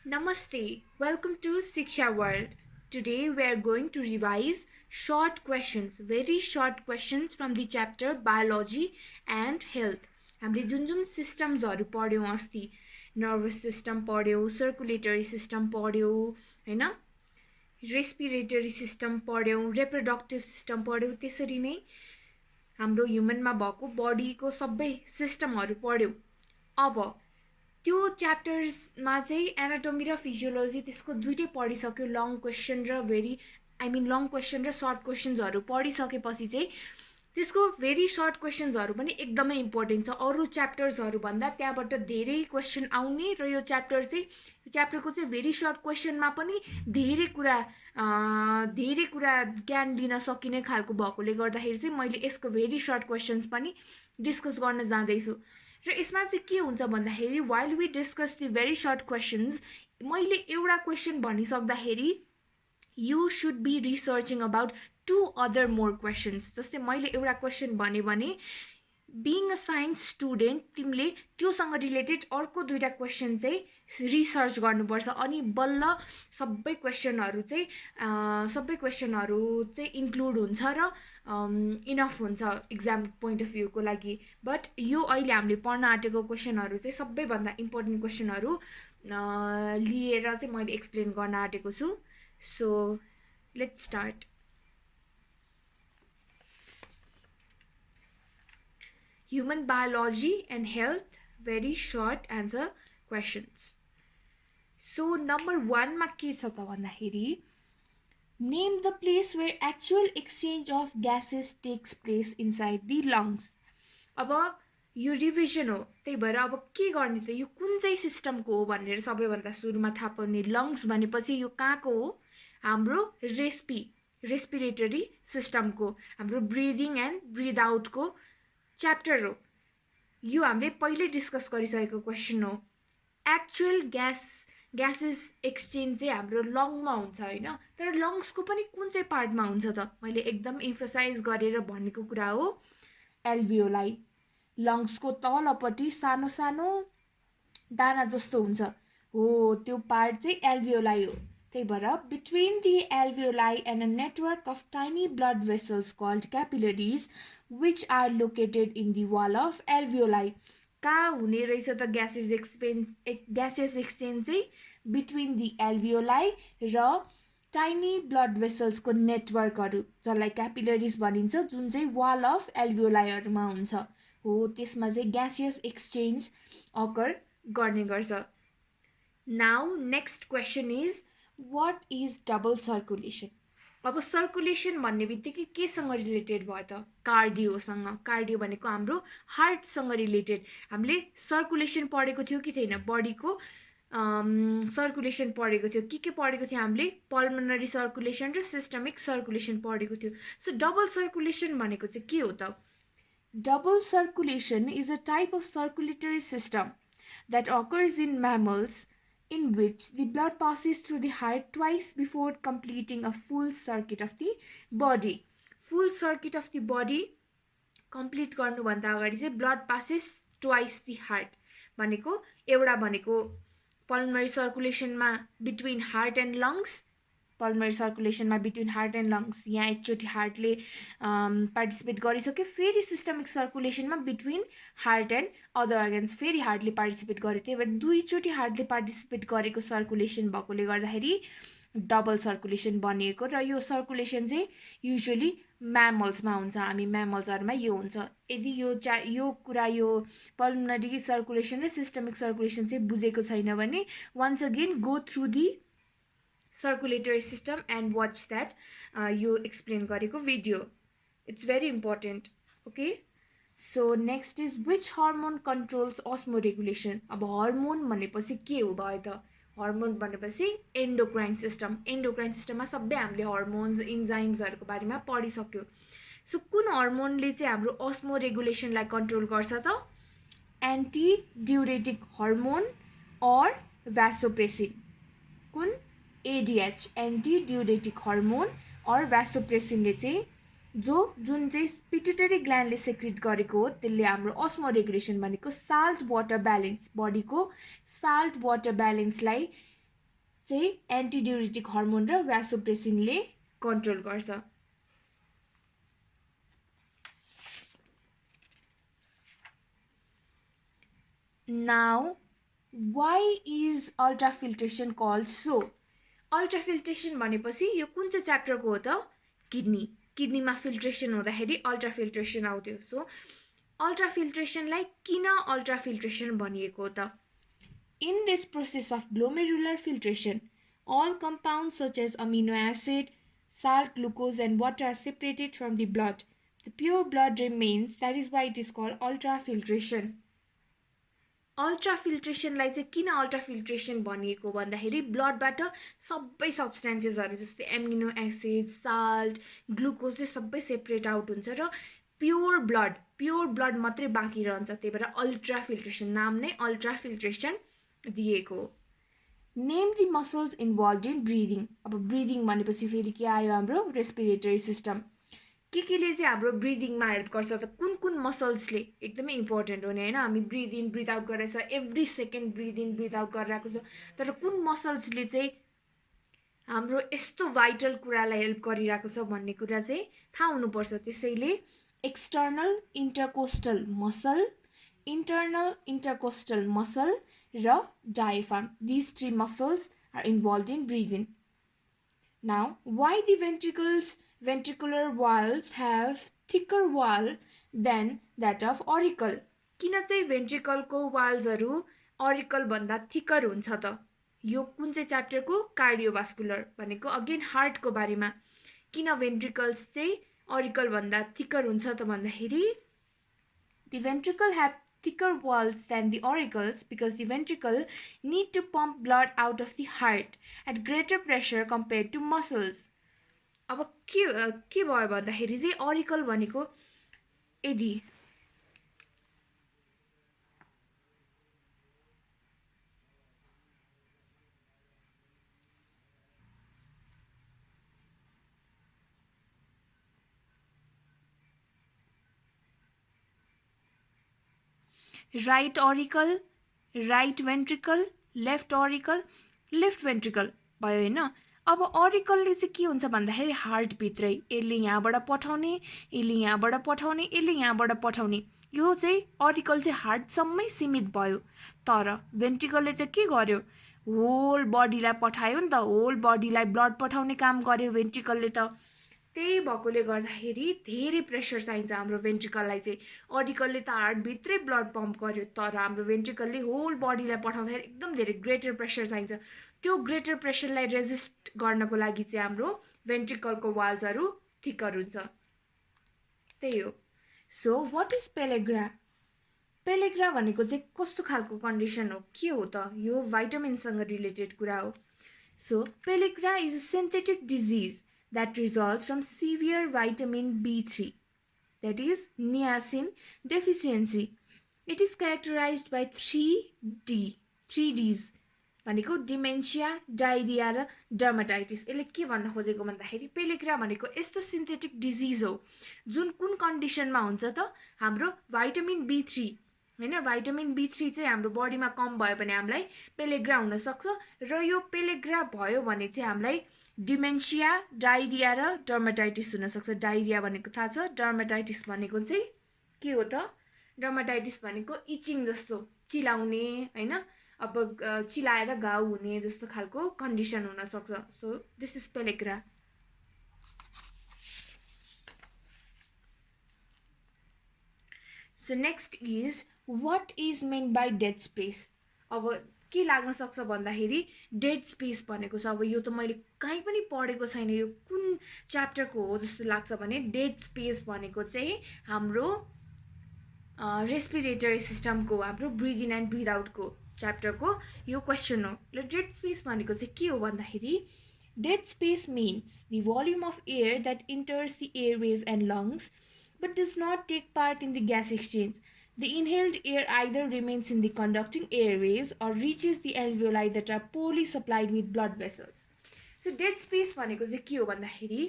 Namaste, welcome to Siksha World. Today we are going to revise short questions, very short questions from the chapter Biology and Health. हामीले जुन सिस्टम्सहरु पढ्यौं अस्ति, nervous system पढ्यौं, circulatory system पढ्यौं, हैन? Respiratory system पढ्यौं, reproductive system पढ्यौं, त्यसरी नै हाम्रो ह्युमनमा भएको बडीको सबै सिस्टमहरु पढ्यौं. अब त्यो च्याप्टर्समा चाहिँ एनाटोमी र फिजियोलोजी त्यसको दुईटै पढिसक्यो. लङ क्वेशन र लङ क्वेशन र सर्ट क्वेशन्सहरु पढिसकेपछि चाहिँ त्यसको भेरी सर्ट क्वेशन्सहरु पनि एकदमै इम्पोर्टेन्ट छ. अरु च्याप्टर्सहरु भन्दा त्यहाँबाट धेरै क्वेशन आउने र यो च्याप्टरको चाहिँ भेरी सर्ट क्वेशनमा पनि धेरै कुरा ज्ञान लिन सकिने खालको भएकोले गर्दाखेरि चाहिँ मैले यसको भेरी सर्ट क्वेशन्स पनि डिस्कस गर्न जाँदैछु. र यसमा चाहिँ के हुन्छ भन्दाखेरि while we discuss the very short questions, मैले एउटा question भनिसक्दाखेरि you should be researching about two other more questions. जस्तै मैले एउटा क्वेशन भने being a science student तिमीले त्योसँग रिलेटेड अर्को दुईटा क्वेशन चाहिँ रिसर्च गर्नुपर्छ अनि बल्ल सबै क्वेशनहरु चाहिँ इन्क्लुड हुन्छ र इनफ हुन्छ एक्जाम पोइन्ट अफ भ्यू को लागि. बट यो अहिले हामीले पढ्न आँटेको क्वेशनहरु चाहिँ सबैभन्दा इम्पोर्टेन्ट क्वेशनहरु लिएर चाहिँ मैले एक्सप्लेन गर्न आँटेको छु. So let's start. Human biology and health, very short answer questions. So number 1 मा के छ त भन्दाखेरि name the place where actual exchange of gases takes place inside the lungs. अब यो रिभिजन हो, त्यही भएर अब के गर्ने त, यो कुन चाहिँ सिस्टमको हो भनेर सबैभन्दा सुरुमा थाहा पाउने. लंग्स भनेपछि यो कहाँको हो? हाम्रो रेस्पिरेटरी सिस्टमको, हाम्रो ब्रिदिङ एन्ड ब्रिथ आउट को च्याप्टर हो. यो हामीले पहिले डिस्कस गरिसकेको क्वेशन हो. एक्चुअल ग्यासेस एक्सचेन्ज चाहिँ हाम्रो लङमा हुन्छ हैन, तर लंग्सको पनि कुन चाहिँ पार्टमा हुन्छ त? मैले एकदम एम्फसाइज गरेर भनेको कुरा हो एल्भियोलाई. लंग्सको तलपट्टि सानो सानो दाना जस्तो हुन्छ हो, त्यो पार्ट चाहिँ एल्भियोलाई हो. त्यही भएर between the alveoli and a network of tiny blood vessels called capillaries which are located in the wall of alveoli. कहाँ हुने रहेछ त ग्यासेस एक्सचेन्ज चाहिँ? बिट्विन द एल्भियोलाई र टाइनी ब्लड भेसल्स को नेटवर्कहरु जसलाई क्यापिलरीज भनिन्छ, जुन चाहिँ वाल अफ एल्भियोलाईहरुमा हुन्छ हो. त्यसमा चाहिँ ग्यासियस एक्सचेन्ज अकर गर्ने गर्छ. Now next question is what is double circulation? अब सर्कुलेसन भन्ने बित्तिकै केसँग रिलेटेड भयो त? कार्डियोसँग. कार्डियो भनेको हाम्रो हार्टसँग रिलेटेड. हामीले सर्कुलेसन पढेको थियो कि थिएन? बडीको सर्कुलेसन पढेको थियो. के पढेको थियो हामीले? पल्मोनरी सर्कुलेसन र सिस्टमिक सर्कुलेसन पढेको थियो. सो डबल सर्कुलेसन भनेको चाहिँ के हो त? Double circulation is a type of circulatory system that occurs in mammals in which the blood passes through the heart twice before completing a full circuit of the body. Full circuit of the body complete गर्नुभन्दा अगाडि चाहिँ blood passes twice the heart भनेको एउटा भनेको pulmonary circulation मा between heart and lungs, pulmonary सर्कुलेसनमा between heart and lungs. यहाँ एकचोटि हार्टले पार्टिसिपेट गरिसक्यो, फेरि सिस्टमिक सर्कुलेसनमा between heart and other organs फेरि हार्टले पार्टिसिपेट गर्यो. त्यही भएर दुईचोटि हार्टले पार्टिसिपेट गरेको सर्कुलेसन भएकोले गर्दाखेरि डबल सर्कुलेसन बनिएको. र यो सर्कुलेसन चाहिँ युजुअली म्यामल्समा हुन्छ. हामी म्यामल्सहरुमा यो हुन्छ. यदि यो कुरा यो पल्मोनरी सर्कुलेसन र सिस्टमिक सर्कुलेसन चाहिँ बुझेको छैन भने once again go through the circulatory system and watch that you explain गरेको video. It's very important. Okay, so next is which hormone controls osmoregulation? अब hormone भनेपछि के हो भयो त? hormone भनेपछि endocrine system. endocrine system मा सबै हामीले hormones, enzymes हरुको बारेमा पढिसक्यो. सो कुन hormone ले चाहिँ हाम्रो osmoregulation लाई कन्ट्रोल गर्छ त? antidiuretic hormone or vasopressin. कुन? ADH, antidiuretic hormone or vasopressin ले चाहिँ जुन चाहिँ पिट्युटरी ग्ल्यान्डले सेक्रेट गरेको हो त्यसले हाम्रो अस्मोरेगुलेसन भनेको साल्ट वाटर ब्यालेन्स, बडीको साल्ट वाटर ब्यालेन्सलाई चाहिँ एन्टिडिउरेटिक हर्मोन र भ्यासोप्रेसिनले कन्ट्रोल गर्छ। Now, why is ultrafiltration called so? अल्ट्राफिल्ट्रेसन भनेपछि यो कुन चाहिँ च्याप्टरको हो त? किडनीमा फिल्ट्रेसन हुँदाखेरि अल्ट्राफिल्ट्रेसन आउँथ्यो। सो अल्ट्राफिल्ट्रेसनलाई किन अल्ट्राफिल्ट्रेसन भनिएको हो त? In this process of glomerular filtration, all compounds such as amino acid, salt, glucose and water are separated from the blood. The pure blood remains. That is why it is called ultrafiltration. अल्ट्राफिल्ट्रेसनलाई चाहिँ किन अल्ट्राफिल्ट्रेसन भनिएको भन्दाखेरि ब्लडबाट सबै सब्स्टेन्सेसहरू जस्तै amino acid, salt, glucose चाहिँ सबै separate out हुन्छ र प्योर ब्लड मात्रै बाँकी रहन्छ। त्यही भएर अल्ट्राफिल्ट्रेसन नाम नै अल्ट्राफिल्ट्रेसन दिएको। Name the muscles involve in breathing. अब ब्रिदिङ भनेपछि फेरि के आयो? हाम्रो रेस्पिरेटरी सिस्टम। केले चाहिँ हाम्रो ब्रिदिङमा हेल्प गर्छ त? कुन मसल्सले? एकदमै इम्पोर्टेन्ट हो नि हैन? हामी ब्रिद इन ब्रिद आउट गरेछ, every second breath in breath out गरिरहेको छ, तर कुन मसल्सले चाहिँ हाम्रो यस्तो भाइटल कुरालाई हेल्प गरिरहेको छ भन्ने कुरा चाहिँ थाहा हुनुपर्छ। त्यसैले एक्सटर्नल इन्टरकोस्टल मसल, इन्टर्नल इन्टरकोस्टल मसल र diaphragm, these three muscles are involved in breathing. Now, why the ventricular walls have thicker wall than that of auricle? किन चाहिँ भेन्ट्रिकलको वाल्सहरू अरिकल भन्दा थिकर हुन्छ त? यो कुन चाहिँ च्याप्टरको? कार्डियोभास्कुलर भनेको अगेन हार्टको बारेमा। किन भेन्ट्रिकल्स चाहिँ अरिकल भन्दा थिकर हुन्छ त भन्दाखेरि the ventricle have thicker walls than the auricles because the ventricle need to pump blood out of the heart at greater pressure compared to muscles. अब के भयो भन्दाखेरि चाहिँ अरिकल भनेको यदि right auricle, right ventricle, left auricle, left ventricle भयो हैन? अब अरिकलले चाहिँ के हुन्छ भन्दाखेरि हार्टभित्रै यसले यहाँबाट पठाउने, यसले यहाँबाट पठाउने, यसले यहाँबाट पठाउने, यो चाहिँ अरिकल चाहिँ हार्टसम्मै सीमित भयो। तर भेन्ट्रिकलले चाहिँ के गर्यो? होल बडीलाई पठायो नि त, होल बडीलाई ब्लड पठाउने काम गर्यो भेन्ट्रिकलले त। त्यही भएकोले गर्दाखेरि धेरै प्रेसर चाहिन्छ हाम्रो भेन्ट्रिकललाई चाहिँ। अरिकलले त हार्टभित्रै ब्लड पम्प गर्यो, तर हाम्रो भेन्ट्रिकलले होल बडीलाई पठाउँदाखेरि एकदम धेरै ग्रेटर प्रेसर चाहिन्छ। त्यो ग्रेटर प्रेसरलाई रेजिस्ट गर्नको लागि चाहिँ हाम्रो भेन्ट्रिकलको वाल्सहरू थिकर हुन्छ। त्यही हो। So what is pellagra? Pellagra भनेको चाहिँ कस्तो खालको कन्डिसन हो? के हो त? यो भाइटामिनसँग रिलेटेड कुरा हो। So pellagra is a synthetic disease that results from severe vitamin B3, that is niacin deficiency. It is characterized by 3Ds भनेको डिमेन्सिया, डायरिया र डर्माटाइटिस। यसले के भन्न खोजेको भन्दाखेरि पेलेग्रा भनेको यस्तो सिन्थेटिक डिजिज हो जुन कुन कन्डिसनमा हुन्छ त? हाम्रो भाइटामिन B3 हैन? भाइटामिन B3 चाहिँ हाम्रो बडीमा कम भयो भने हामीलाई पेलेग्रा हुन सक्छ, र यो पेलेग्रा भयो भने चाहिँ हामीलाई डिमेन्सिया, डायरिया र डर्माटाइटिस हुन सक्छ। डायरिया भनेको थाहा छ, डर्माटाइटिस भनेको चाहिँ के हो त? डर्माटाइटिस भनेको इचिङ जस्तो, चिलाउने हैन? अब चिलाएर घाउ हुने जस्तो खालको कन्डिसन हुन सक्छ। So this is pellagra. So next is what is main by dead space? अब के लाग्न सक्छ भन्दाखेरि डेड स्पेस भनेको छ, अब यो त मैले कहीँ पनि पढेको छैन, यो कुन च्याप्टरको हो जस्तो लाग्छ भने डेड स्पेस भनेको चाहिँ हाम्रो रेस्पिरेटरी सिस्टमको, हाम्रो ब्रिद इन एन्ड ब्रिद आउटको च्याप्टरको यो क्वेसन हो। र डेड स्पेस भनेको चाहिँ के हो भन्दाखेरि dead space means the volume of air that enters the airways and lungs but does not take part in the gas exchange. The inhaled air either remains in the conducting airways or reaches the alveoli that are poorly supplied with blood vessels. So dead space भनेको चाहिँ के हो भन्दाखेरि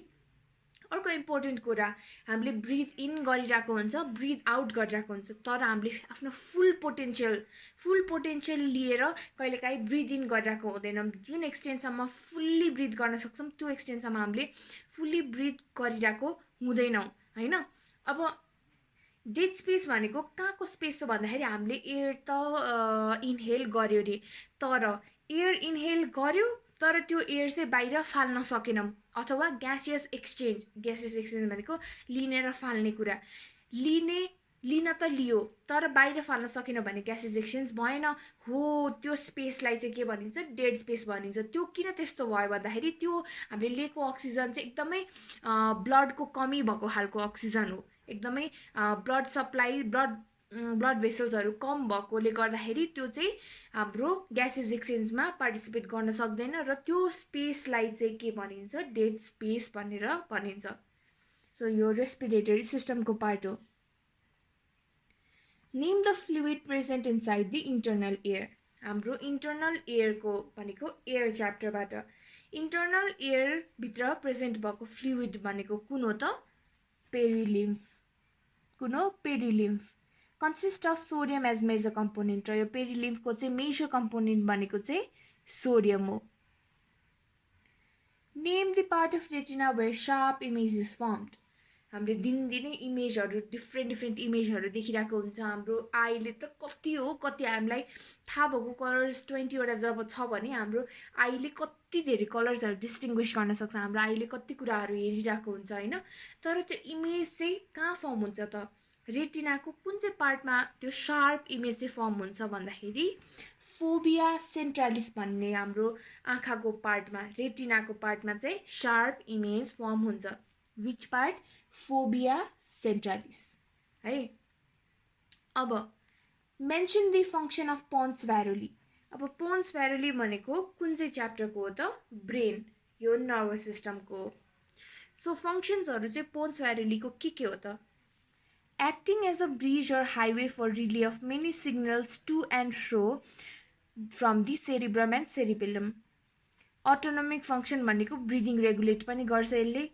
अर्को important कुरा, हामीले breath in गरिरहेको हुन्छ, ब्रिथ आउट गरिरहेको हुन्छ, तर हामीले आफ्नो फुल पोटेन्सियल लिएर कहिलेकाहीँ ब्रिथ इन गरिरहेको हुँदैनौँ। जुन एक्सटेन्टसम्म फुल्ली ब्रिथ गर्न सक्छौँ त्यो एक्सटेन्टसम्म हामीले फुल्ली ब्रिथ गरिरहेको हुँदैनौँ हैन। अब डेड स्पेस भनेको कहाँको स्पेस हो भन्दाखेरि हामीले एयर त इनहेल गर्यो रे, तर एयर इनहेल गर्यो तर त्यो एयर चाहिँ बाहिर फाल्न सकेनौँ, अथवा ग्यासियस एक्सचेन्ज भनेको लिने र फाल्ने कुरा, लिन त लियो तर बाहिर फाल्न सकेन भने ग्यासियस एक्सचेन्ज भएन हो। त्यो स्पेसलाई चाहिँ के भनिन्छ, डेड स्पेस भनिन्छ। त्यो किन त्यस्तो भयो भन्दाखेरि त्यो हामीले लिएको अक्सिजन चाहिँ एकदमै ब्लडको कमी भएको खालको अक्सिजन हो, एकदमै ब्लड सप्लाई ब्लड भेसल्सहरू कम भएकोले गर्दाखेरि त्यो चाहिँ हाम्रो ग्यासेस एक्सचेन्जमा पार्टिसिपेट गर्न सक्दैन र त्यो स्पेसलाई चाहिँ के भनिन्छ, डेड स्पेस भनेर भनिन्छ। सो यो रेस्पिरेटरी सिस्टमको पार्ट हो। Name the fluid present inside the internal ear. हाम्रो इन्टरनल एयरको भनेको एयर च्याप्टरबाट इन्टरनल एयरभित्र प्रेजेन्ट भएको फ्लुइड भनेको कुन हो त, पेरिलिम्फ। कुन हो, perilymph. Consist of sodium as major component, र यो पेरिलिम्फको चाहिँ मेजर कम्पोनेन्ट भनेको चाहिँ सोडियम हो। Name the part of retina where sharp image is formed. हामीले दिनदिनै इमेजहरू डिफ्रेन्ट इमेजहरू देखिरहेको हुन्छ। हाम्रो आईले त कति हो कति हामीलाई थाहा भएको कलर्स 20वटा जब छ भने हाम्रो आईले कति धेरै कलर्सहरू डिस्टिङ्ग्विस गर्न सक्छ, हाम्रो आईले कति कुराहरू हेरिरहेको हुन्छ हैन। तर त्यो इमेज चाहिँ कहाँ फर्म हुन्छ त, रेटिनाको कुन चाहिँ पार्टमा त्यो शार्प इमेज चाहिँ फर्म हुन्छ भन्दाखेरि फोबिया सेन्ट्रालिस भन्ने हाम्रो आँखाको पार्टमा, रेटिनाको पार्टमा चाहिँ शार्प इमेज फर्म हुन्छ। विच पार्ट, फोबिया सेन्ट्रालिस है। अब mention the function of pons varolii. अब पोन्स भ्यारोली भनेको कुन चाहिँ च्याप्टरको हो त, ब्रेन, यो नर्भस सिस्टमको। सो फङ्सन्सहरू चाहिँ पोन्स भ्यारोलीको के हो त, acting as a bridge or highway for relay of many signals to and fro from the cerebrum and cerebellum. Autonomic function भनेको breathing regulate पनि गर्छ यसले,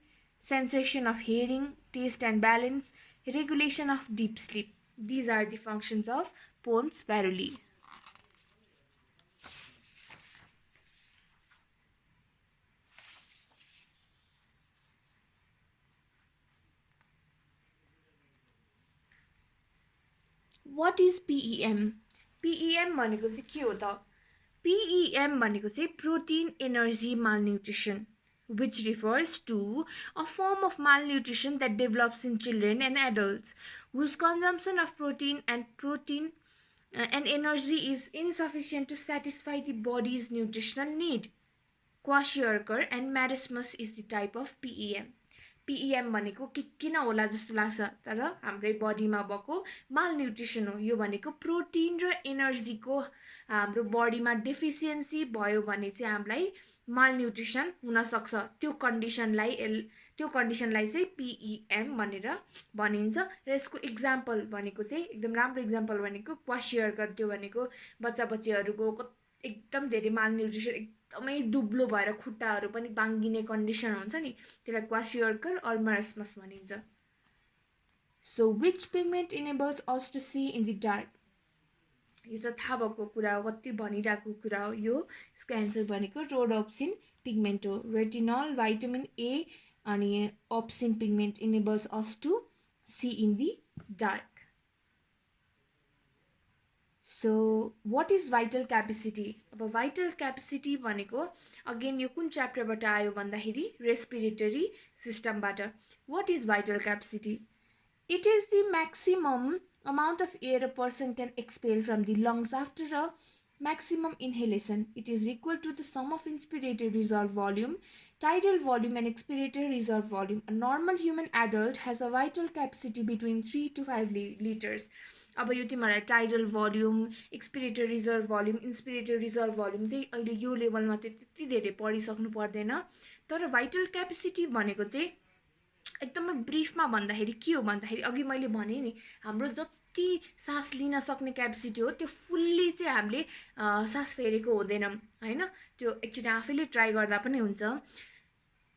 sensation of hearing, taste and balance, regulation of deep sleep. These are the functions of pons varolii. What is PEM? PEM भनेको चाहिँ के हो त? PEM भनेको चाहिँ protein energy malnutrition, which refers to a form of malnutrition that develops in children and adults whose consumption of protein and energy is insufficient to satisfy the body's nutritional need. Kwashiorkor and marasmus is the type of PEM. PEM भनेको के किन होला जस्तो लाग्छ, तर हाम्रो बडीमा भएको मालन्युट्रिसन हो। यो भनेको प्रोटिन र एनर्जीको हाम्रो बडीमा डेफिसियन्सी भयो भने चाहिँ हामीलाई मालन्युट्रिसन हुन सक्छ। त्यो कन्डिसनलाई चाहिँ PEM भनेर भनिन्छ। र यसको एक्जाम्पल भनेको चाहिँ एकदम राम्रो एक्जाम्पल भनेको क्वासियर्कर, त्यो भनेको बच्चाबच्चीहरूको एकदम धेरै मालन्युट्रिसन, एकदमै दुब्लो भएर खुट्टाहरू पनि बाङ्गिने कन्डिसन हुन्छ नि, त्यसलाई क्वासियर्कर अर मारस्मस भनिन्छ। So which pigment enables us to see in the dark? यो त थाहा भएको कुरा हो, कति भनिरहेको कुरा हो यो। यसको एन्सर भनेको रोडोप्सिन पिगमेन्ट हो। रेटिनल, भाइटामिन ए अनि opsin pigment enables us to see in the dark. So what is vital capacity? अब भाइटल क्यापेसिटी भनेको अगेन यो कुन च्याप्टरबाट आयो भन्दाखेरि रेस्पिरेटरी सिस्टमबाट। What is vital capacity? It is the maximum amount of air a person can expel from the lungs after a maximum inhalation. It is equal to the sum of inspirated reserve volume, tidal volume and expirated reserve volume. A normal human adult has a vital capacity between 3 to 5 liters. अब यो तिमीलाई tidal volume, expiratory reserve volume, inspiratory reserve volume चाहिँ अहिले यो लेभलमा चाहिँ त्यति धेरै पढिसक्नु पर्दैन। तर भाइटल क्यापेसिटी भनेको चाहिँ एकदमै ब्रिफमा भन्दाखेरि के हो भन्दाखेरि अघि मैले भने नि, हाम्रो जति सास लिन सक्ने क्यापेसिटी हो त्यो फुल्ली चाहिँ हामीले सास फेरेको हुँदैनौँ हैन। त्यो एक्चुअली आफैले ट्राई गर्दा पनि हुन्छ।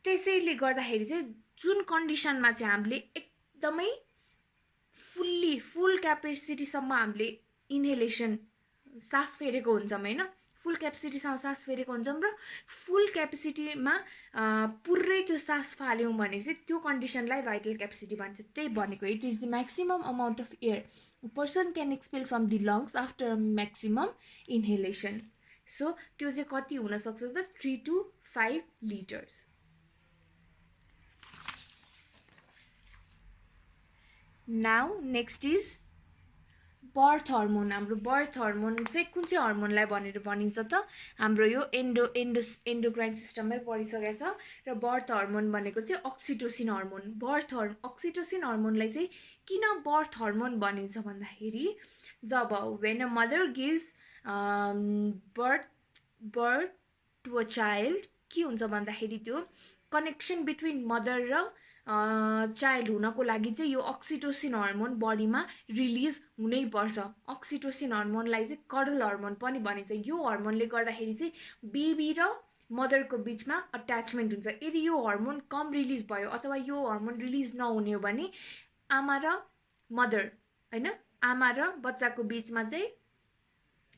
त्यसैले गर्दाखेरि चाहिँ जुन कन्डिसनमा चाहिँ हामीले एकदमै फुल क्यापेसिटीसम्म हामीले इन्हेलेसन सास फेरेको हुन्छौँ हैन, फुल क्यापेसिटीसँग सास फेरेको हुन्छौँ र फुल क्यापेसिटीमा पुरै त्यो सास फाल्यौँ भने चाहिँ त्यो कन्डिसनलाई भाइटल क्यापेसिटी भन्छ। त्यही भनेको it is the maximum amount of air a person can expel from the lungs after a maximum inhalation. So त्यो चाहिँ कति हुन सक्छ त 3 to 5 liters. Now next is birth hormone. हाम्रो बर्थ हर्मोन चाहिँ कुन चाहिँ हर्मोनलाई भनेर भनिन्छ त हाम्रो यो एन्डोक्राइन सिस्टममै परिसकेको छ र बर्थ हर्मोन भनेको चाहिँ अक्सिटोसिन हर्मोन। अक्सिटोसिन हर्मोनलाई चाहिँ किन बर्थ हर्मोन भनिन्छ भन्दाखेरि जब when a mother gives birth to a child के हुन्छ भन्दाखेरि त्यो कनेक्सन बिट्विन मदर र चाइल्ड हुनको लागि चाहिँ यो अक्सिटोसिन हर्मोन बडीमा रिलिज हुनै पर्छ। अक्सिटोसिन हर्मोनलाई चाहिँ कडल हर्मोन पनि भनिन्छ। यो हर्मोनले गर्दाखेरि चाहिँ बेबी र मदरको बीचमा अट्याचमेन्ट हुन्छ। यदि यो हर्मोन कम रिलिज भयो अथवा यो हर्मोन रिलिज नहुने हो भने आमा र मदर हैन, आमा र बच्चाको बीचमा चाहिँ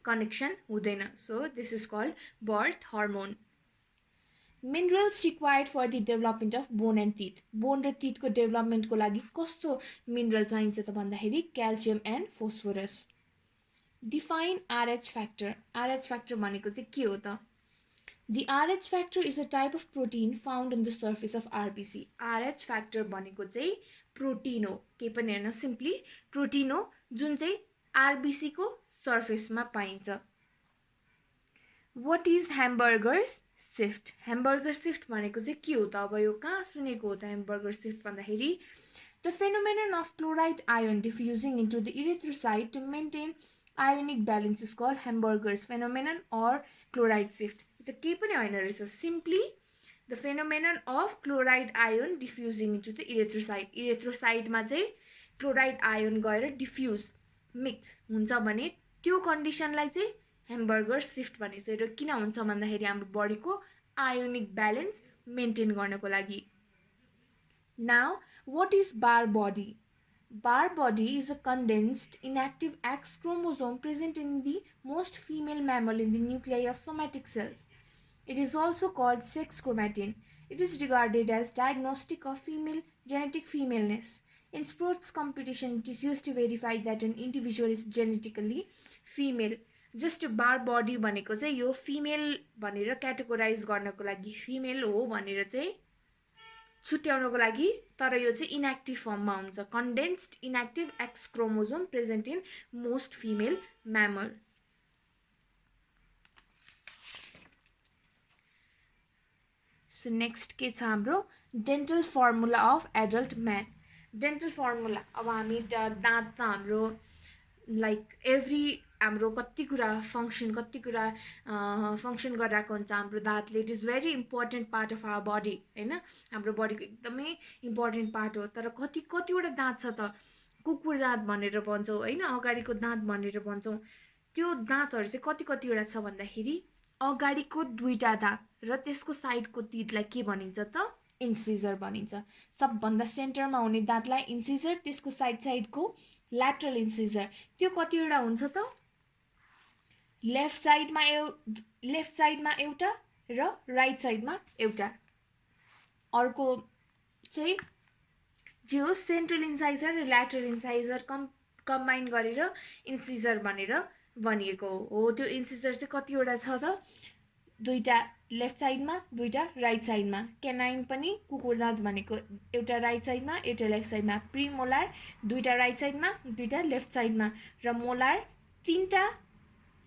कनेक्सन हुँदैन। So this is called birth hormone. Minerals required for the development of bone and teeth. Bone र टिथको डेभलपमेन्टको लागि कस्तो मिनरल चाहिन्छ त भन्दाखेरि calcium and phosphorus. Define Rh factor. Rh factor भनेको चाहिँ के हो त? The RH factor is a type of protein found on the surface of RBC. RH factor भनेको चाहिँ प्रोटिन हो, के पनि हैन, सिम्पली प्रोटिन हो जुन चाहिँ RBC को सर्फेसमा पाइन्छ। What is hamburger's shift? Hamburger shift भनेको चाहिँ के हो त? अब यो कहाँ सुनेको हो त hamburger shift भन्दाखेरि the phenomenon of chloride ion diffusing into the erythrocyte to maintain ionic balance is called hamburger's phenomenon or chloride shift. The के पनि हैन रहेछ, simply the phenomenon of chloride ion diffusing into the erythrocyte. इरेथ्रोसाइटमा चाहिँ chloride ion गएर defuse mix हुन्छ भने त्यो कन्डिसनलाई चाहिँ हेम्बर्गर शिफ्ट भनिन्छ। र किन हुन्छ भन्दाखेरि हाम्रो बडीको आयोनिक ब्यालेन्स मेन्टेन गर्नको लागि। Now what is bar body? Bar body is a condensed inactive X chromosome present in the most female mammal in the nuclei of somatic cells. It is also called sex chromatin. It is regarded as diagnostic of female genetic femaleness. In sports competition, it is used to verify that an individual is genetically female. Just bar body भनेको चाहिँ यो female भनेर categorise गर्नको लागि, female हो भनेर चाहिँ छुट्याउनको लागि, तर यो चाहिँ इनएक्टिभ फर्ममा हुन्छ। Condensed inactive X chromosome present in most female mammal. So next के छ हाम्रो dental formula of adult man. Dental formula, अब हामी दाँत त हाम्रो लाइक एभ्री हाम्रो कति कुरा फङ्सन गरिरहेको हुन्छ हाम्रो दाँतले। It is very important part of our body हैन, हाम्रो बडीको एकदमै इम्पोर्टेन्ट पार्ट हो। तर कतिवटा दाँत छ त कुकुर दाँत भनेर भन्छौँ हैन, अगाडिको दाँत भनेर भन्छौँ। त्यो दाँतहरू चाहिँ कतिवटा छ भन्दाखेरि अगाडिको दुईटा दाँत र त्यसको साइडको तितलाई के भनिन्छ त? इन्सिजर भनिन्छ। सबभन्दा सेन्टरमा हुने दाँतलाई इन्सिजर, त्यसको साइडको ल्याटरल इन्सिजर। त्यो कतिवटा हुन्छ त? लेफ्ट साइडमा एउटा र राइट साइडमा एउटा। अर्को चाहिँ जे हो सेन्ट्रल इन्साइजर र ल्याटरल इन्साइजर कम्बाइन गरेर इन्सिजर भनेर भनिएको हो। त्यो इन्सिजर चाहिँ कतिवटा छ त? दुईटा लेफ्ट साइडमा, दुईटा राइट साइडमा। केनाइन पनि कुकुर दाँत भनेको एउटा राइट साइडमा एउटा लेफ्ट साइडमा। प्रिमोलार दुईटा राइट साइडमा दुईटा लेफ्ट साइडमा, र मोलार तीनटा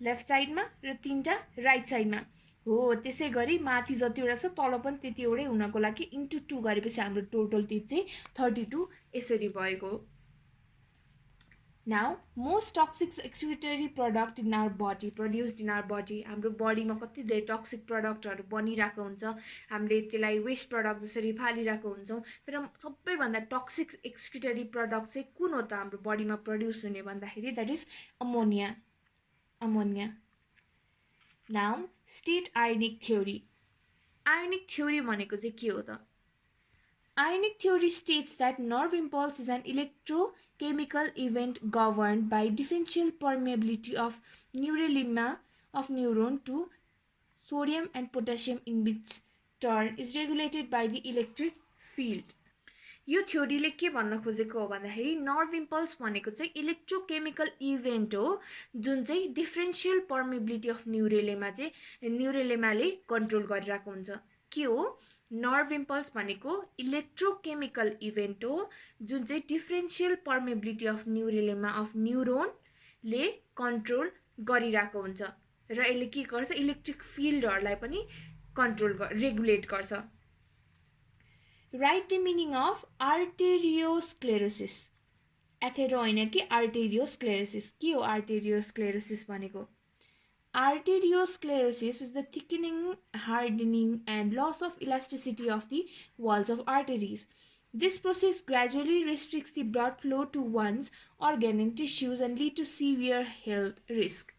लेफ्ट साइडमा र तीनटा राइट साइडमा हो। त्यसै गरी माथि जतिवटा छ तल पनि त्यतिवटै हुनको लागि इन्टु 2 गरेपछि हाम्रो टोटल टिथ चाहिँ 32 यसरी भएको। Now most toxic excretory product in our body produced in our body. हाम्रो बडीमा कति धेरै टक्सिक प्रडक्टहरू बनिरहेको हुन्छ, हामीले त्यसलाई वेस्ट प्रडक्ट जसरी फालिरहेको हुन्छौँ। तर सबैभन्दा टक्सिक एक्सक्रिटरी प्रडक्ट चाहिँ कुन हो त हाम्रो बडीमा प्रड्युस हुने भन्दाखेरि that is ammonia. Now state ionic theory. Ionic theory भनेको चाहिँ के हो त? Ionic theory states that nerve impulse is an electrochemical event governed by differential permeability of neurolemma of neuron to sodium and potassium, in which turn is regulated by the electric field. यो थ्योरीले के भन्न खोजेको हो भन्दाखेरि nerve impulse भनेको चाहिँ electrochemical event हो जुन चाहिँ डिफरेन्शियल पर्मिबिलिटी अफ न्यूरोलेमाले कन्ट्रोल गरिरहेको हुन्छ। के हो नर्भ इम्पल्स भनेको इलेक्ट्रोकेमिकल इभेन्ट हो जुन चाहिँ डिफरेन्शियल पर्मिबिलिटी अफ न्यूरोनले कन्ट्रोल गरिरहेको हुन्छ र यसले के गर्छ इलेक्ट्रिक फिल्डहरुलाई पनि कन्ट्रोल रेगुलेट गर्छ। Write the meaning of arteriosclerosis. Athero हैन कि arteriosclerosis के हो arteriosclerosis भनेको? Arteriosclerosis is the thickening, hardening and loss of elasticity of the walls of arteries. This process gradually restricts the blood flow to one's organ and tissues and lead to severe health risk.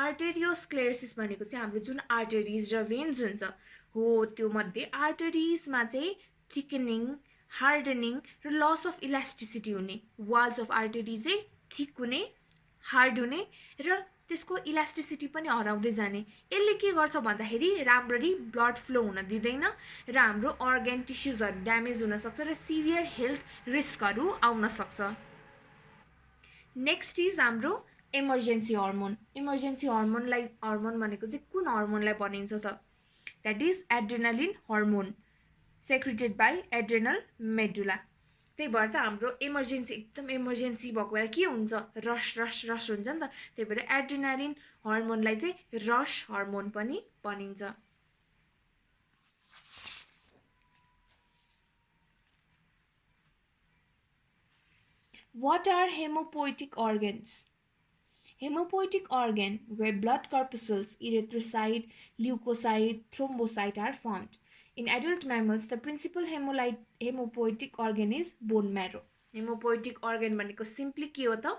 Arteriosclerosis भनेको चाहिँ हाम्रो जुन arteries र veins हुन्छ हो त्यो मध्ये आर्टरिजमा चाहिँ थिकनिङ, हार्डनिङ र लस अफ इलास्टिसिटी हुने, वाल्स अफ आर्टरी चाहिँ थिक हुने, हार्ड हुने र त्यसको इलास्टिसिटी पनि हराउँदै जाने। यसले के गर्छ भन्दाखेरि राम्ररी ब्लड फ्लो हुन दिँदैन र हाम्रो अर्गन टिस्युजहरु ड्यामेज हुन सक्छ र सिभियर हेल्थ रिस्कहरु आउन सक्छ। नेक्स्ट इज हाम्रो इमर्जेन्सी हार्मोन। इमर्जेन्सी हार्मोन भनेको चाहिँ कुन हार्मोनलाई भनिन्छ त? That is adrenaline hormone secreted by adrenal medulla. त्यही भएर त हाम्रो इमर्जेन्सी एकदम इमर्जेन्सी भएको बेला के हुन्छ रश हुन्छ नि त। त्यही भएर एड्रेनालिन हार्मोनलाई चाहिँ रश हार्मोन पनि भनिन्छ। What are hemopoetic organs? Hemopoetic organ where blood corpuscles, erythrocyte, leukocyte, thrombocyte are formed. In adult mammals, the principal hemopoetic organ is bone marrow. Hemopoetic organ भनेको सिम्पली के हो त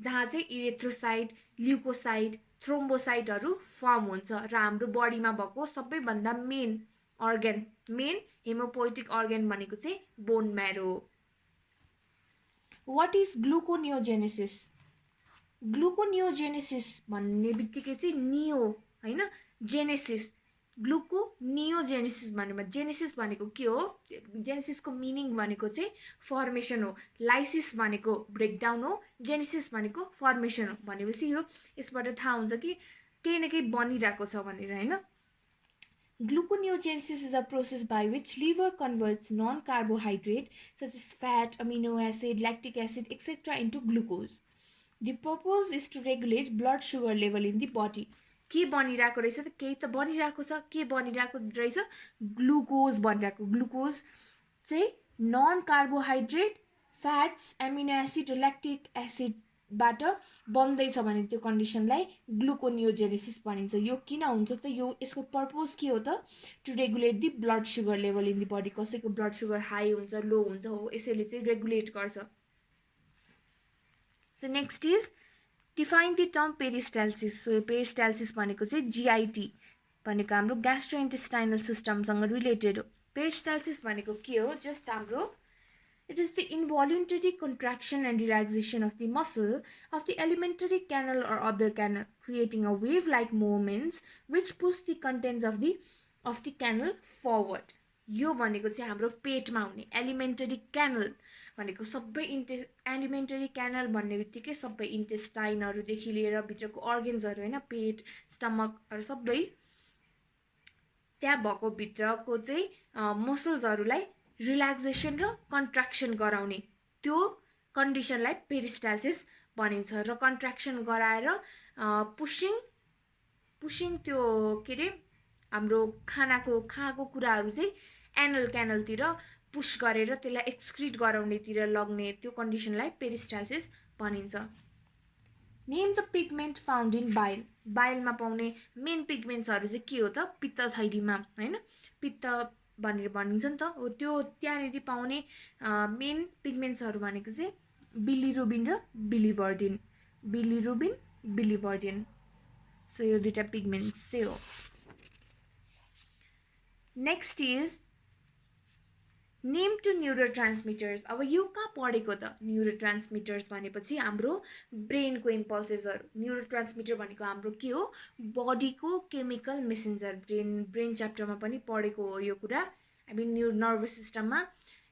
जहाँ चाहिँ इरिथ्रोसाइट, ल्युकोसाइट, थ्रोम्बोसाइटहरु फर्म हुन्छ र हाम्रो बडीमा भएको सबैभन्दा main organ, main haemopoietic organ भनेको चाहिँ बोन म्यारो हो। What is gluconeogenesis? ग्लुकोनियोजेनेसिस भन्ने बित्तिकै चाहिँ नियो हैन जेनेसिस, ग्लुकोनियोजेनेसिस भनेमा जेनेसिस भनेको के हो? जेनेसिसको मिनिङ भनेको चाहिँ फर्मेसन हो। लाइसिस भनेको ब्रेकडाउन हो, जेनेसिस भनेको फर्मेसन हो। भनेपछि यो यसबाट थाहा हुन्छ कि केही न केही बनिरहेको छ भनेर हैन। Gluconeogenesis is a process by which liver converts non-carbohydrate such as fat, amino acid, lactic acid, etc. into glucose. The purpose is to regulate blood sugar level in the body. के बनिरहेको रहेछ त? केही त बनिरहेको छ। के बनिरहेको रहेछ? ग्लुकोज बनिरहेको। ग्लुकोज चाहिँ non carbohydrate, fats, amino acid र ल्याक्टिक एसिडबाट बन्दैछ भने त्यो कन्डिसनलाई ग्लुकोनियोजेनेसिस भनिन्छ। यो किन हुन्छ त? यो यसको पर्पस के हो त? To regulate the blood sugar level in the body. कसैको ब्लड सुगर हाई हुन्छ, लो हुन्छ हो, यसैले चाहिँ रेगुलेट गर्छ। So next is define the term peristalsis. So peristalsis भनेको चाहिँ GIT भनेको हाम्रो gastrointestinal system सँग रिलेटेड हो। Peristalsis भनेको के हो? जस्ट हाम्रो it is the involuntary contraction and relaxation of the muscle of the alimentary canal or other canal, creating a wave-like movements which push the contents of the canal forward. यो भनेको चाहिँ हाम्रो पेटमा हुने alimentary canal भनेको सबै elementary canal भन्ने बित्तिकै सबै इन्टेस्टाइनहरु देखि लिएर भित्रको अर्गन्सहरु हैन, पेट, स्टमकहरु सबै त्यहाँ भएको भित्रको चाहिँ मसल्सहरुलाई रिल्याक्सेसन र कन्ट्र्याक्सन गराउने त्यो कन्डिसनलाई पेरिस्टाल्सिस भनिन्छ। र कन्ट्र्याक्सन गराएर पुशिङ त्यो के रे हाम्रो खाएको कुराहरु चाहिँ एनल क्यानलतिर पुश गरेर त्यसलाई एक्सक्रीट गराउनेतिर लग्ने त्यो कन्डिसनलाई पेरिस्टाल्सिस भनिन्छ। Name the pigment found in bile. बाइलमा पाउने मेन पिगमेन्ट्सहरु चाहिँ के हो त? पित्त थैलीमा हैन, पित्त भनेर भनिन्छ नि त हो। त्यो त्यहाँनेरि पाउने मेन पिगमेन्ट्सहरु भनेको चाहिँ बिलिरुबिन र बिलिवर्डिन। बिलिरुबिन, बिलिवर्डिन। सो यो दुईटा पिगमेन्ट्स चाहिँ हो। Next is name two neurotransmitters. अब यो कहाँ पढेको त? न्युरोट्रान्समिटर्स भनेपछि हाम्रो ब्रेनको इम्पल्सेसहरू। न्युरोट्रान्समिटर भनेको हाम्रो के हो? बडीको केमिकल मेसेन्जर। ब्रेन च्याप्टरमा पनि पढेको हो यो कुरा। नर्भस सिस्टममा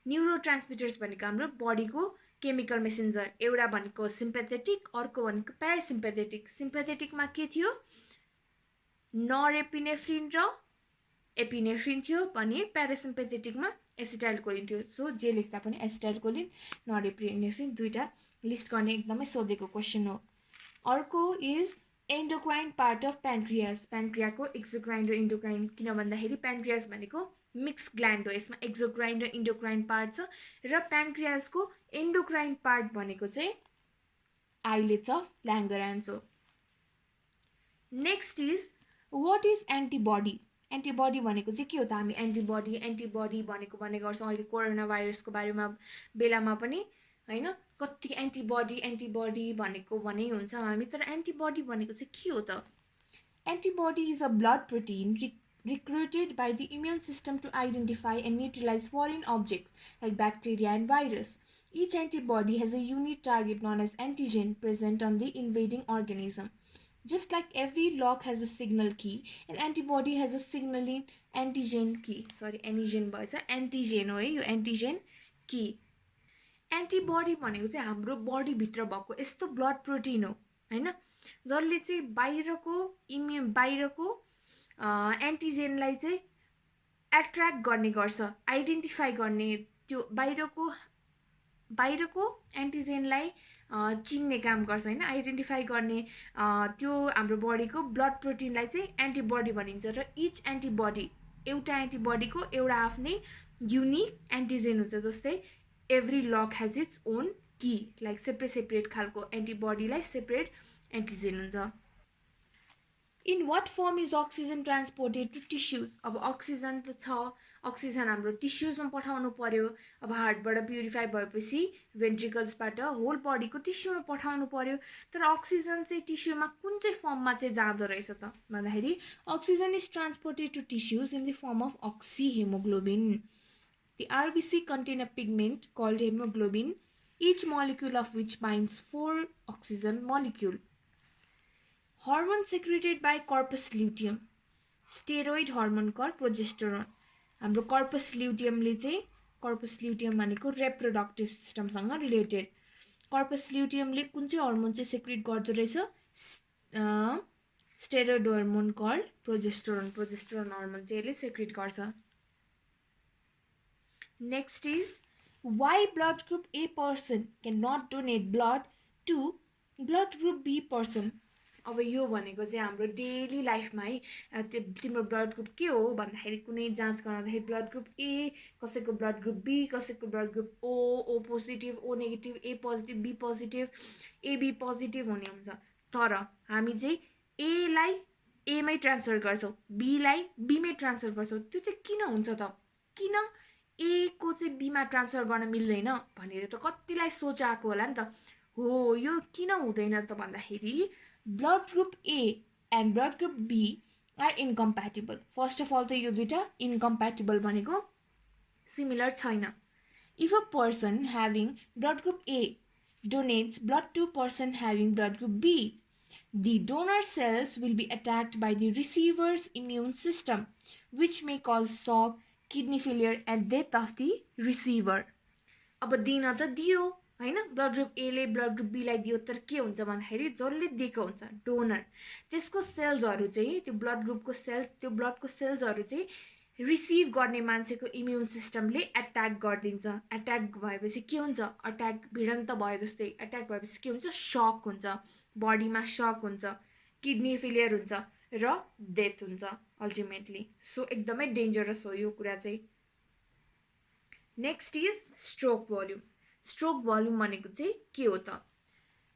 न्युरोट्रान्समिटर्स भनेको हाम्रो बडीको केमिकल मेसेन्जर। एउटा भनेको सिम्पेथेटिक, अर्को भनेको प्यारासिम्पेथेटिक। सिम्पेथेटिकमा के थियो? नरएपिनेफ्रिन र एपिनेफ्रिन थियो भने प्यारासिम्पेथेटिकमा एसिटाइलकोलिन थियो। सो जे लेख्दा पनि एसिटाइलकोलिन, नरएपिनेफ्रिन दुईटा लिस्ट गर्ने एकदमै सोधेको क्वेसन हो। अर्को इज एन्डोक्राइन पार्ट अफ प्यानक्रियास। प्यानक्रियाको एक्सोक्राइन र इन्डोक्राइन, किन भन्दाखेरि प्यानक्रियास भनेको मिक्स ग्ल्यान्ड हो। यसमा एक्सोक्राइन र इन्डोक्राइन पार्ट छ र प्यानक्रियासको एन्डोक्राइन पार्ट भनेको चाहिँ आइलेट्स अफ ल्याङ्गरान्स हो। Next is what is antibody. Antibody भनेको चाहिँ के हो त? हामी एन्टिबडी भनेको भन्ने गर्छौँ। अहिले कोरोना भाइरसको बारेमा बेलामा पनि हैन कति एन्टिबडी भनेको भने हुन्छ हामी, तर एन्टिबडी भनेको चाहिँ के हो त? Antibody is a blood protein recruited by the immune system to identify and neutralize foreign objects like bacteria and virus. Each antibody has a unique target known as antigen present on the invading organism. Just like every lock has a signal key, an antibody has a signaling antigen key. Sorry, antigen भएछ, antigen हो है यो, antigen key. Antibody भनेको चाहिँ हाम्रो body भित्र भएको यस्तो ब्लड प्रोटिन हो हैन, जसले चाहिँ बाहिरको एन्टिजेनलाई चाहिँ एट्र्याक्ट गर्ने गर्छ, आइडेन्टिफाई गर्ने, त्यो बाहिरको एन्टिजेनलाई चिन्ने काम गर्छ हैन, आइडेन्टिफाई गर्ने त्यो हाम्रो बडीको ब्लड प्रोटिनलाई चाहिँ एन्टिबडी भनिन्छ। र इच एन्टिबडी, एउटा एन्टिबडीको एउटा आफ्नै युनिक एन्टिजेन हुन्छ। जस्तै every lock has its own key, like separate खालको एन्टिबडीलाई सेपरेट एन्टिजेन हुन्छ। In what form is oxygen transported to tissues. अब अक्सिजन त छ, अक्सिजन हाम्रो टिस्युजमा पठाउनु पर्यो। अब हार्टबाट प्युरिफाई भएपछि भेन्ट्रिकल्सबाट होल बडीको टिस्युमा पठाउनु पर्यो। तर अक्सिजन चाहिँ टिस्युमा कुन चाहिँ फर्ममा चाहिँ जाँदो रहेछ त भन्दाखेरि oxygen is transported to tissues in the form of oxyhaemoglobin. The RBC contain a pigment called hemoglobin, each molecule of which binds 4 oxygen molecule. Hormone secreted by corpus luteum, steroid hormone called progesterone. हाम्रो corpus luteum ले चाहिँ, corpus luteum भनेको reproductive system सँग related. corpus luteum ले कुन चाहिँ hormone चाहिँ secrete गर्दो रहेछ? steroid hormone called progesterone. progesterone hormone चाहिँ यसले secrete गर्छ। Next is why blood group A person cannot donate blood to blood group B person. अब यो भनेको चाहिँ हाम्रो डेली लाइफमा है, तिम्रो ब्लड ग्रुप के हो भन्दाखेरि कुनै जाँच गराउँदाखेरि ब्लड ग्रुप ए, कसैको ब्लड ग्रुप बी, कसैको blood group O positive, O negative, A positive, B positive, AB positive हुने हुन्छ। तर हामी चाहिँ एलाई एमै ट्रान्सफर गर्छौँ, बीलाई बीमै ट्रान्सफर गर्छौँ। त्यो चाहिँ किन हुन्छ त? किन ए को चाहिँ बीमा ट्रान्सफर गर्न मिल्दैन भनेर त कतिलाई सोच आएको होला नि त। हो, यो किन हुँदैन त भन्दाखेरि blood group A and blood group B are incompatible. First of all त यो दुईटा incompatible भनेको similar छैन। If a person having blood group A donates blood to person having blood group B, the donor cells will be attacked by the receiver's immune system, which may cause shock, kidney failure and death of the receiver. अब दिन त दियो हैन, blood group ए ले blood group be लाई दियो, तर के हुन्छ भन्दाखेरि जसले दिएको हुन्छ डोनर, त्यसको सेल्सहरू चाहिँ, त्यो ब्लड ग्रुपको सेल्स, त्यो ब्लडको सेल्सहरू चाहिँ रिसिभ गर्ने मान्छेको इम्युन सिस्टमले एट्याक गरिदिन्छ। एट्याक भएपछि के हुन्छ? अट्याक भिडन्त भयो जस्तै एट्याक भएपछि के हुन्छ? सक हुन्छ, बडीमा सक हुन्छ, किडनी फेलियर हुन्छ र डेथ हुन्छ अल्टिमेटली। सो एकदमै डेन्जरस हो यो कुरा चाहिँ। Next is stroke volume. Stroke volume भनेको चाहिँ के हो त?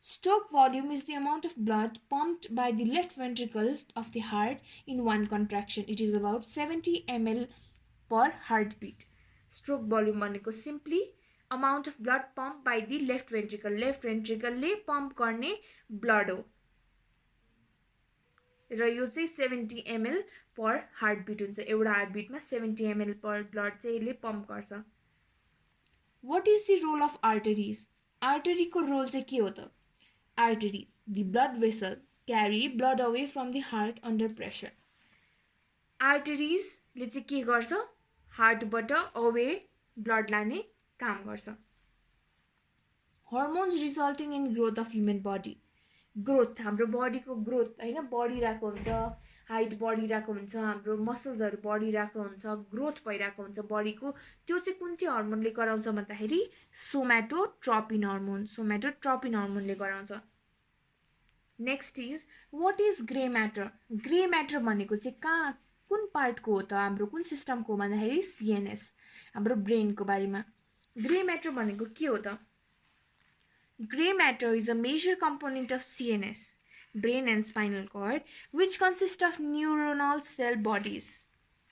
Stroke volume is the amount of blood pumped by the left ventricle of the heart in one contraction. It is about 70 ml per heartbeat. Stroke volume भनेको simply amount of blood pumped by the left ventricle. Left ventricle ले pump गर्ने blood हो र यो चाहिँ 70 ml per heartbeat हुन्छ। एउटा हार्टबिटमा 70 ml per blood चाहिँ यसले pump गर्छ। What is the role of arteries? Artery को role चाहिँ के हो त? Arteries, the blood vessel, carry blood away from the heart under pressure. Arteries ले चाहिँ के गर्छ? हार्टबाट away blood लाने काम गर्छ. Hormones resulting in growth of human body. Growth, हाम्रो बडीको ग्रोथ हैन, बढिरहेको हुन्छ, हाइट बढिरहेको हुन्छ, हाम्रो मसल्सहरु बढिरहेको हुन्छ, ग्रोथ भइरहेको हुन्छ बडीको. त्यो चाहिँ कुन चाहिँ हार्मोनले गराउँछ भन्दाखेरि सोमाटोट्रोपिन हार्मोनले गराउँछ. Next is what is grey matter? Grey matter भनेको चाहिँ कहाँ कुन पार्टको हो त? हाम्रो कुन सिस्टमको भन्दाखेरि सीएनएस, हाम्रो ब्रेनको बारेमा. ग्रे म्याटर भनेको के हो त? Gray matter is a major component of CNS, brain and spinal cord, which consist of neuronal cell bodies,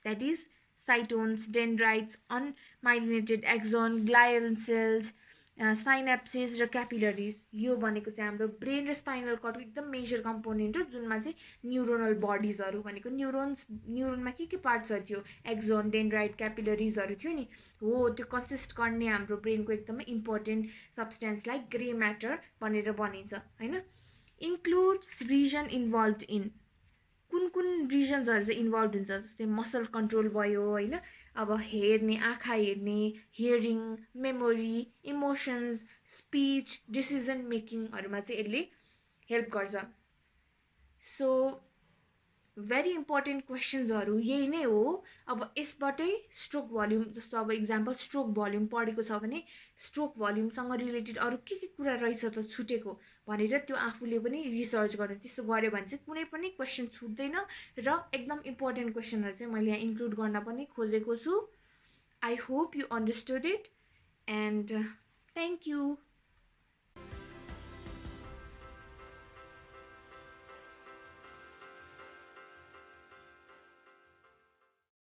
that is cytones, dendrites, unmyelinated axon, glial cells, synapses र capillaries. यो भनेको चाहिँ हाम्रो ब्रेन र स्पाइनल कर्डको एकदम मेजर कम्पोनेन्ट हो, जुनमा चाहिँ न्यूरोनल बडिजहरु भनेको न्यूरोनमा के पार्ट्सहरु थियो? एक्सोन, डेन्ड्राइट, क्यापिलरिजहरु थियो नि. हो, त्यो कन्सिस्ट गर्ने हाम्रो ब्रेनको एकदमै इम्पोर्टेन्ट सब्स्टेन्सलाई ग्रे म्याटर भनेर भनिन्छ हैन. Includes region involved in. कुन रिजन्सहरु चाहिँ इन्भल्भ हुन्छ? जस्तै मसल कन्ट्रोल भयो हैन, अब हेर्ने, आँखा हेर्ने, hearing, memory, emotions, speech, decision मेकिङहरुमा चाहिँ यसले हेल्प गर्छ. सो भेरी इम्पोर्टेन्ट क्वेशन्सहरु यही नै हो. अब यसबाटै स्ट्रोक भोल्युम, जस्तो अब इक्जाम्पल स्ट्रोक भोल्युम पढेको छ भने स्ट्रोक भोल्युमसँग रिलेटेड अरु के कुरा रहेछ त छुटेको भनेर त्यो आफूले पनि रिसर्च गर्ने. त्यस्तो गर्यो भने चाहिँ कुनै पनि क्वेशन छुट्दैन र एकदम इम्पोर्टेन्ट क्वेशनहरु चाहिँ मैले यहाँ इन्क्लुड गर्न पनि खोजेको छु. I hope you understood it, and thank you.